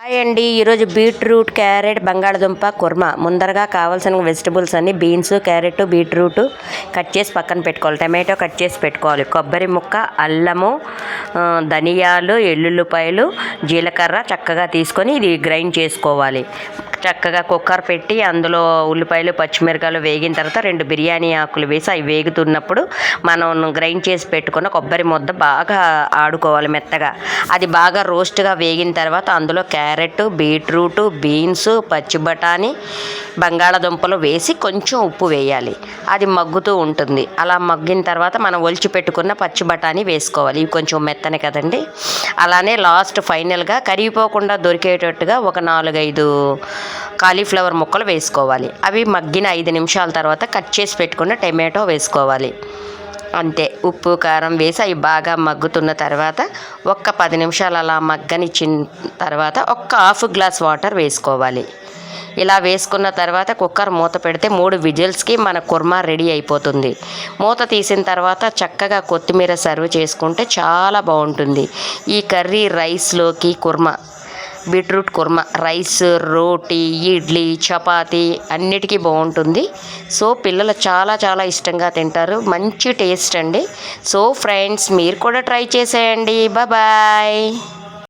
Hi అండి. ఈరోజు beetroot, carrot, బంగాళదుంప కుర్మా. ముందరగా కావాల్సిన వెజిటబుల్స్ అన్ని బీన్స్, క్యారెట్, బీట్రూట్ కట్ చేసి పక్కన పెట్టుకోవాలి. టమాటో కట్ చేసి పెట్టుకోవాలి. కొబ్బరి ముక్క, అల్లము, ధనియాలు, ఎల్లుల్లిపాయలు, జీలకర్ర చక్కగా తీసుకొని ఇది గ్రైండ్ చేసుకోవాలి. చక్కగా కుక్కర్ పెట్టి అందులో ఉల్లిపాయలు, పచ్చిమిరకాయలు వేగిన తర్వాత 2 బిర్యానీ ఆకులు వేసి అవి వేగుతున్నప్పుడు మనం గ్రైండ్ చేసి పెట్టుకున్న కొబ్బరి ముద్ద బాగా ఆడుకోవాలి మెత్తగా. అది బాగా రోస్ట్గా వేగిన తర్వాత అందులో క్యారెట్, బీట్రూట్, బీన్స్, పచ్చి బఠానీ, బంగాళదుంపలు వేసి కొంచెం ఉప్పు వేయాలి. అది మగ్గుతూ ఉంటుంది. అలా మగ్గిన తర్వాత మనం ఒలిచి పెట్టుకున్న పచ్చి బఠానీ వేసుకోవాలి. ఇవి కొంచెం మెత్తనే కదండి. అలానే లాస్ట్ ఫైనల్గా కరిగిపోకుండా దొరికేటట్టుగా ఒక 4-5 కాలీఫ్లవర్ ముక్కలు వేసుకోవాలి. అవి మగ్గిన 5 నిమిషాల తర్వాత కట్ చేసి పెట్టుకున్న టమాటో వేసుకోవాలి. అంతే. ఉప్పు, కారం వేసి అవి బాగా మగ్గుతున్న తర్వాత ఒక్క 10 నిమిషాలు అలా మగ్గనిచ్చిన తర్వాత ఒక్క హాఫ్ గ్లాస్ వాటర్ వేసుకోవాలి. ఇలా వేసుకున్న తర్వాత కుక్కర్ మూత పెడితే 3 విజిల్స్కి మన కుర్మా రెడీ అయిపోతుంది. మూత తీసిన తర్వాత చక్కగా కొత్తిమీర సర్వ్ చేసుకుంటే చాలా బాగుంటుంది. ఈ కర్రీ రైస్లోకి బీట్రూట్ కుర్మా రైస్, రోటీ, ఇడ్లీ, చపాతీ అన్నిటికీ బాగుంటుంది. సో పిల్లలు చాలా చాలా ఇష్టంగా తింటారు. మంచి టేస్ట్ అండి. సో ఫ్రెండ్స్, మీరు కూడా ట్రై చేసేయండి. బాయ్.